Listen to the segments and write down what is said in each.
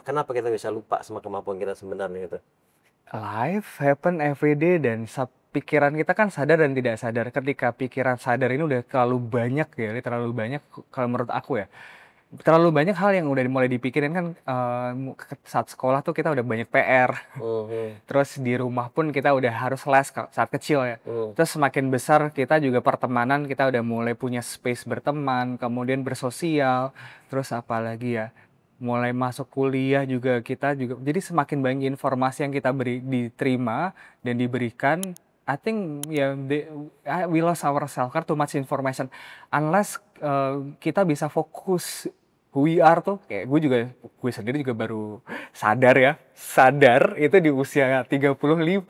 kenapa kita bisa lupa sama kemampuan kita sebenarnya gitu? Life happen every day dan pikiran kita kan sadar dan tidak sadar. Ketika pikiran sadar ini udah terlalu banyak ya, terlalu banyak kalau menurut aku ya. Terlalu banyak hal yang udah mulai dipikirin kan saat sekolah tuh kita udah banyak PR. Mhm, Terus di rumah pun kita udah harus les saat kecil ya. mhm, Terus semakin besar kita juga pertemanan kita udah mulai punya space berteman, kemudian bersosial. Terus apalagi ya, mulai masuk kuliah juga kita juga jadi semakin banyak informasi yang kita diterima dan diberikan. I think ya we lost ourselves kan too much information unless kita bisa fokus who we are tuh kayak gue sendiri juga baru sadar itu di usia 35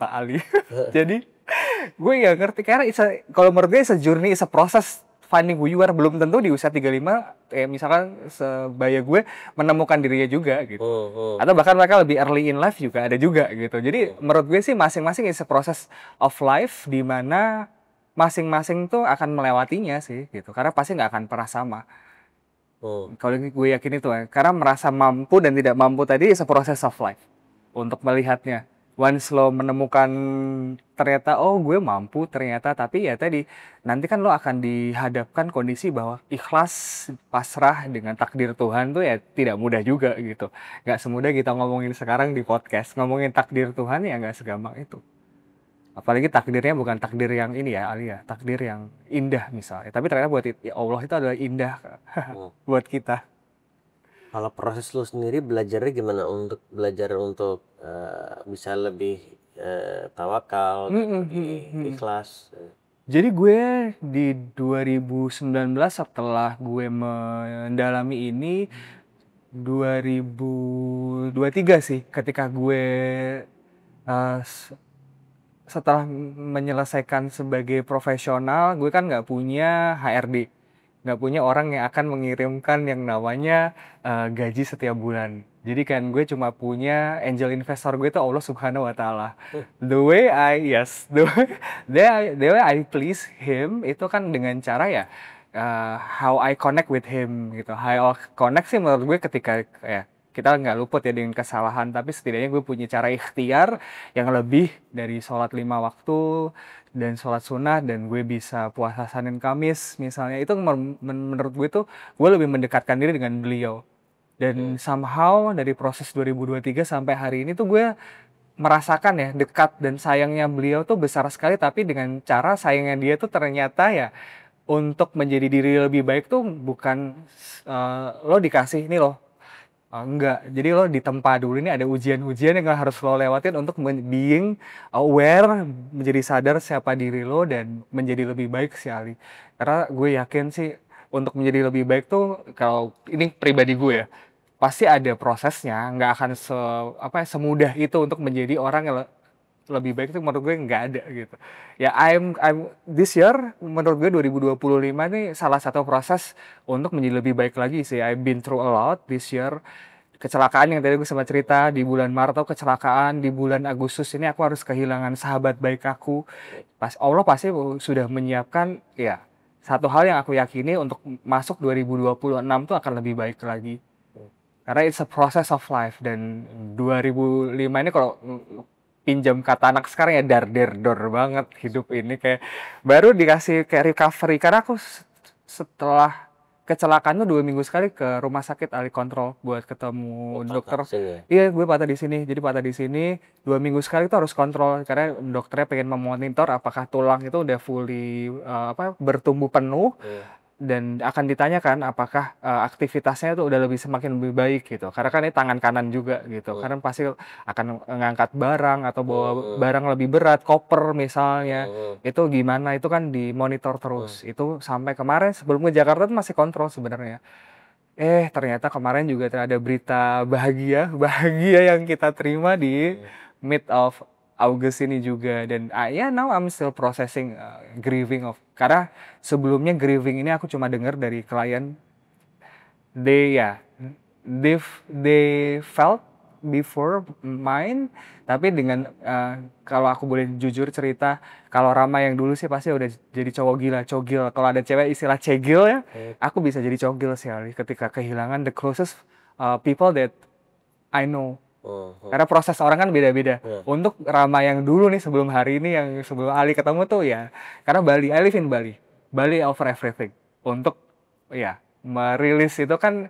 Ali. Jadi gue ya ngerti karena kalau menurut gue it's a journey, it's a process finding who you are. Belum tentu di usia 35 kayak misalkan sebaya gue menemukan dirinya juga gitu. mhm, Atau bahkan mereka lebih early in life juga ada juga gitu. Jadi mhm, menurut gue sih masing-masing is a process of life di mana masing-masing tuh akan melewatinya sih gitu. Karena pasti nggak akan pernah sama. mhm. Kalau gue yakin itu ya. Karena merasa mampu dan tidak mampu tadi is a process of life untuk melihatnya. Once lo menemukan ternyata oh gue mampu ternyata tapi ya tadi nanti kan lo akan dihadapkan kondisi bahwa ikhlas pasrah dengan takdir Tuhan tuh ya tidak mudah juga gitu. Gak semudah kita ngomongin sekarang di podcast ngomongin takdir Tuhan ya gak segampang itu. Apalagi takdirnya bukan takdir yang ini ya Ali ya, takdir yang indah misalnya. Tapi ternyata buat ya Allah itu adalah indah Mhm. buat kita. Kalau proses lu sendiri belajarnya gimana untuk belajar untuk bisa lebih tawakal, Mm, mm, lebih mm, mm. ikhlas? Jadi gue di 2019 setelah gue mendalami ini 2023 sih ketika gue uh, setelah menyelesaikan sebagai profesional gue kan nggak punya HRD, nggak punya orang yang akan mengirimkan yang namanya gaji setiap bulan. Jadi kan gue cuma punya angel investor gue itu Allah Subhanahu Wa Taala. Hmm, The way I please him itu kan dengan cara ya how I connect with him gitu. How I connect sih menurut gue ketika ya kita nggak luput ya dengan kesalahan, tapi setidaknya gue punya cara ikhtiar yang lebih dari sholat 5 waktu dan sholat sunnah dan gue bisa puasa Senin Kamis misalnya itu menurut gue tuh gue lebih mendekatkan diri dengan beliau hmm, dan somehow dari proses 2023 sampai hari ini tuh gue merasakan ya dekat dan sayangnya beliau tuh besar sekali tapi dengan cara sayangnya dia tuh ternyata ya untuk menjadi diri lebih baik tuh bukan lo dikasih ini loh. Enggak, jadi lo ditempa dulu ini ada ujian-ujian yang harus lo lewatin untuk being aware, menjadi sadar siapa diri lo dan menjadi lebih baik sih Ali. Karena gue yakin sih untuk menjadi lebih baik tuh kalau ini pribadi gue ya, pasti ada prosesnya, nggak akan semudah itu untuk menjadi orang yang lebih baik itu menurut gue nggak ada gitu. Ya I'm this year menurut gue 2025 nih salah satu proses untuk menjadi lebih baik lagi sih. I've been through a lot this year. Kecelakaan yang tadi gue sempat cerita di bulan Maret atau kecelakaan di bulan Agustus ini aku harus kehilangan sahabat baik aku. Pas Allah pasti sudah menyiapkan ya satu hal yang aku yakini untuk masuk 2026 tuh akan lebih baik lagi. hmm. Karena it's a process of life dan 2005 ini kalau pinjam kata anak sekarang ya dar der dor banget hidup ini kayak baru dikasih kayak recovery karena aku setelah kecelakaan tuh 2 minggu sekali ke rumah sakit ahli kontrol buat ketemu Patah dokter. sini ya. Iya gue patah di sini jadi patah di sini 2 minggu sekali tuh harus kontrol karena dokternya pengen memonitor apakah tulang itu udah fully bertumbuh penuh Hmm, dan akan ditanyakan apakah aktivitasnya itu udah semakin lebih baik gitu. Karena kan ini tangan kanan juga gitu. hmm, Karena pasti akan ngangkat barang atau bawa hmm, barang lebih berat, koper misalnya. hmm, Itu gimana? Itu kan dimonitor hmm, terus. Itu sampai kemarin sebelum ke Jakarta tuh masih kontrol sebenarnya. Ternyata kemarin juga ada berita bahagia, bahagia yang kita terima di hmm, mid of August ini juga dan ya now I'm still processing grieving of karena sebelumnya grieving ini aku cuma dengar dari klien they ya they felt before mine tapi dengan kalau aku boleh jujur cerita kalau Rama yang dulu sih pasti udah jadi cowok gila cogil kalau ada cewek istilah cegil ya hmm, aku bisa jadi cogil sekali ketika kehilangan the closest people that I know. Mhm. Karena proses orang kan beda-beda. Ya. Untuk Rama yang dulu nih sebelum hari ini, yang sebelum Ali ketemu tuh ya, karena Bali, I live in Bali. Bali over everything. Untuk ya merilis itu kan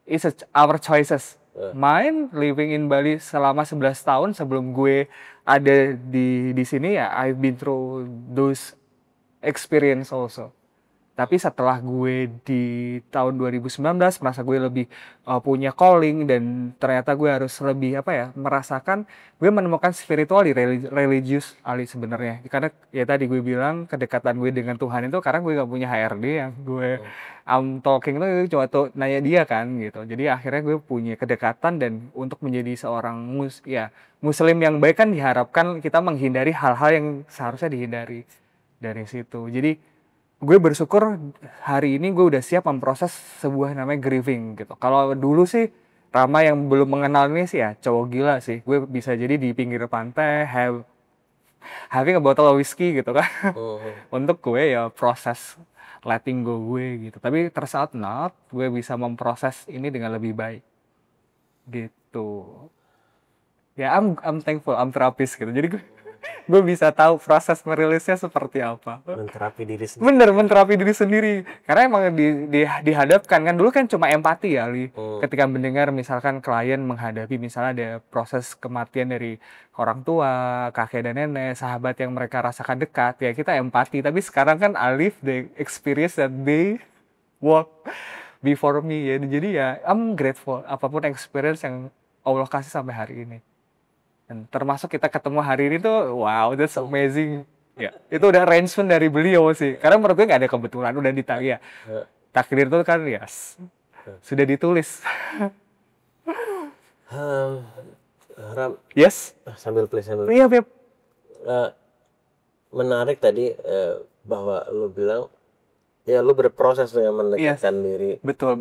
is our choices. Ya. Mine living in Bali selama 11 tahun sebelum gue ada di sini ya, I've been through those experience also. Tapi setelah gue di tahun 2019 merasa gue lebih punya calling, dan ternyata gue harus lebih apa ya, merasakan gue menemukan spiritually religious Ali sebenarnya. Karena ya tadi gue bilang kedekatan gue dengan Tuhan itu karena gue gak punya HRD yang gue I'm talking tuh cuma tuh nanya dia kan gitu. Jadi akhirnya gue punya kedekatan, dan untuk menjadi seorang muslim yang baik kan diharapkan kita menghindari hal-hal yang seharusnya dihindari dari situ. Jadi gue bersyukur hari ini gue udah siap memproses sebuah namanya grieving gitu. Kalau dulu sih Rama yang belum mengenal ini sih ya cowok gila sih. Gue bisa jadi di pinggir pantai having a bottle of whiskey gitu kan. Untuk gue ya proses letting go gue gitu. Tapi turns not, gue bisa memproses ini dengan lebih baik gitu. Ya I'm thankful, I'm terapis gitu. Jadi gue bisa tahu proses merilisnya seperti apa. Menterapi diri sendiri. Bener, menterapi diri sendiri. Karena emang dihadapkan kan dulu kan cuma empati ya, Li. Ketika mendengar misalkan klien menghadapi misalnya ada proses kematian dari orang tua, kakek dan nenek, sahabat yang mereka rasakan dekat, ya kita empati. Tapi sekarang kan I live the experience that they walk before me ya. Jadi ya I'm grateful apapun experience yang Allah kasih sampai hari ini. Dan termasuk kita ketemu hari ini tuh, wow, that's amazing. Ya, itu udah arrangement dari beliau sih. Karena menurut gue gak ada kebetulan, udah ditanya. Takdir itu kan, yes, sudah ditulis. Ram, Yes. sambil please. Iya, Beb. Menarik tadi bahwa lu bilang ya lu berproses dengan mendekatkan diri. Betul.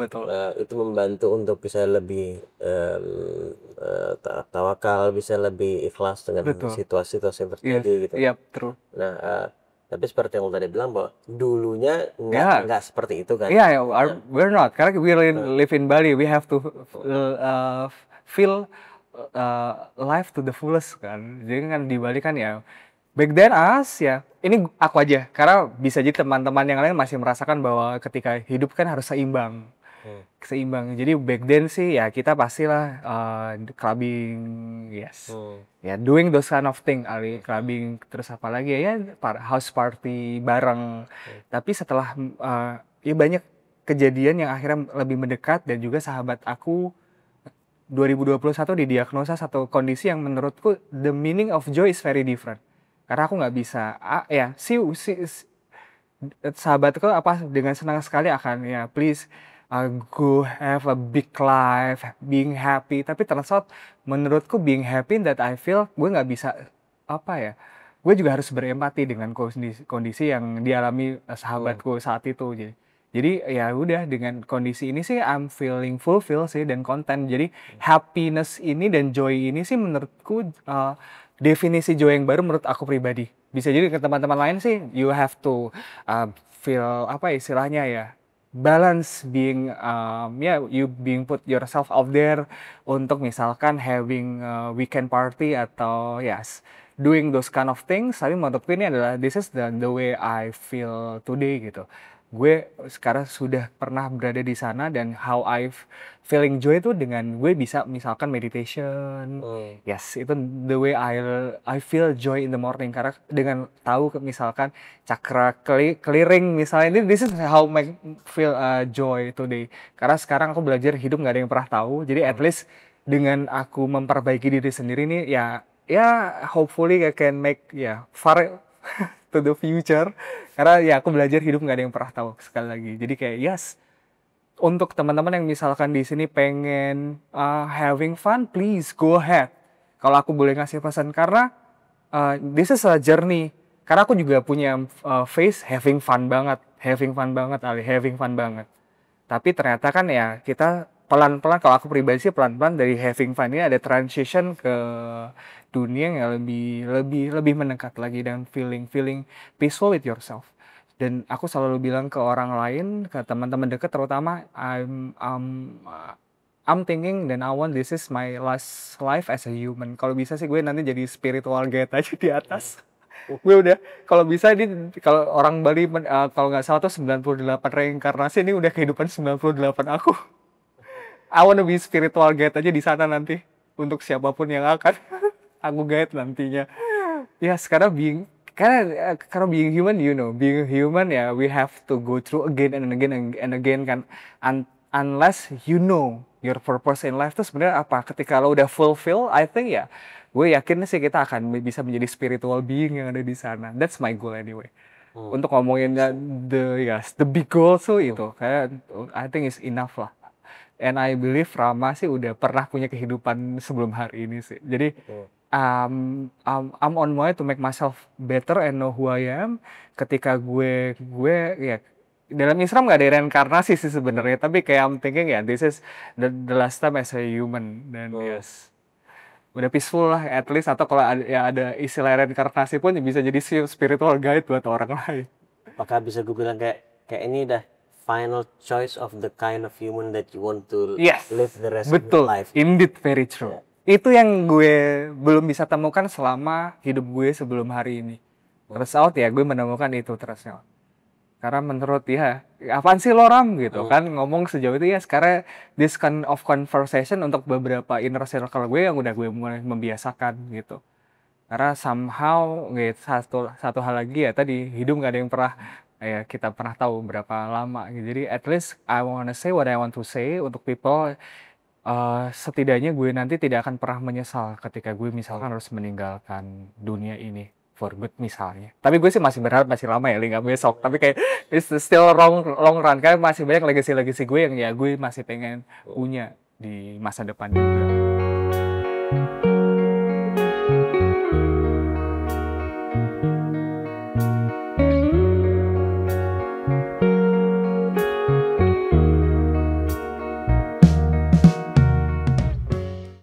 Itu membantu untuk bisa lebih tawakal, bisa lebih ikhlas dengan situasi-situasi yang terjadi gitu. Iya, true. Nah, tapi seperti yang lu tadi bilang bahwa dulunya nggak seperti itu kan? Iya, we're not. Karena we live in Bali, we have to feel life to the fullest kan. Jadi kan di Bali kan ya back then us ya, ini aku aja, karena bisa jadi teman-teman yang lain masih merasakan bahwa ketika hidup kan harus seimbang. Jadi back then sih ya kita pastilah clubbing, yes. Ya doing those kind of thing, Ali, clubbing, terus apa lagi ya, house party bareng. Tapi setelah ya banyak kejadian yang akhirnya lebih mendekat, dan juga sahabat aku 2021 didiagnosa satu kondisi yang menurutku the meaning of joy is very different. Karena aku nggak bisa, sahabatku apa dengan senang sekali akan ya please go have a big life, being happy. Tapi turns out menurutku being happy that I feel gue nggak bisa gue juga harus berempati dengan kondisi yang dialami sahabatku saat itu. Jadi ya udah dengan kondisi ini sih I'm feeling fulfill sih dan content. Jadi happiness ini dan joy ini sih menurutku definisi joy yang baru menurut aku pribadi. Bisa jadi ke teman-teman lain sih you have to feel istilahnya ya balance, being you being put yourself out there untuk misalkan having weekend party atau doing those kind of things. Tapi menurutku ini adalah this is the way I feel today gitu. Gue sekarang sudah pernah berada di sana, dan how I feeling joy itu dengan gue bisa misalkan meditation. Yes, itu the way I feel joy in the morning, karena dengan tahu misalkan cakra clearing misalnya, this is how make feel joy today. Karena sekarang aku belajar hidup nggak ada yang pernah tahu, jadi at least dengan aku memperbaiki diri sendiri nih ya hopefully I can make far to the future. Karena ya aku belajar hidup nggak ada yang pernah tahu, sekali lagi. Jadi kayak untuk teman-teman yang misalkan di sini pengen having fun, please go ahead. Kalau aku boleh ngasih pesan, karena this is a journey. Karena aku juga punya phase having fun banget, having fun banget. Tapi ternyata kan ya kita pelan-pelan, kalau aku pribadi sih pelan-pelan dari having fun ini ada transition ke dunia yang lebih mendekat lagi dan feeling peaceful with yourself. Dan aku selalu bilang ke orang lain, ke teman-teman dekat terutama, I'm thinking dan I want this is my last life as a human. Kalau bisa sih gue nanti jadi spiritual guide aja di atas. Gue udah, kalau bisa ini, kalau orang Bali kalau nggak salah tuh 98 reinkarnasi, ini udah kehidupan 98 aku. I wanna be spiritual guide aja di sana nanti untuk siapapun yang akan aku guide nantinya. Ya sekarang karena being human, being human ya, we have to go through again and again and again kan. Unless you know your purpose in life tuh sebenarnya apa. Ketika lo udah fulfill, I think ya, gue yakin sih kita akan bisa menjadi spiritual being yang ada di sana. That's my goal anyway. Untuk ngomongin the big goal tuh itu, kayak I think is enough lah. And I believe Rama sih udah pernah punya kehidupan sebelum hari ini sih. Jadi I'm on my way to make myself better and know who I am. Ketika gue ya, dalam Islam nggak ada reinkarnasi sih sebenarnya, tapi kayak I'm thinking ya, this is the last time as a human, dan yes, udah peaceful lah at least. Atau kalau ada istilah reinkarnasi pun bisa jadi spiritual guide buat orang lain. Apakah bisa gue bilang kayak ini dah final choice of the kind of human that you want to live the rest of your life? Indeed, very true. Itu yang gue belum bisa temukan selama hidup gue sebelum hari ini. Terus out ya, gue menemukan itu terusnya. Karena menurut apaan sih lo Ram gitu kan ngomong sejauh itu ya. Sekarang this kind of conversation untuk beberapa inner circle gue yang udah gue mulai membiasakan gitu. Karena somehow gitu, satu hal lagi ya, tadi hidup gak ada yang pernah kita pernah tahu berapa lama gitu. Jadi at least I wanna say what I want to say untuk people. Setidaknya gue nanti tidak akan pernah menyesal ketika gue misalkan harus meninggalkan dunia ini for good misalnya. Tapi gue sih masih berharap masih lama ya, nggak besok. Tapi kayak it's still long run. Kayak masih banyak legacy gue yang ya gue masih pengen punya di masa depan juga.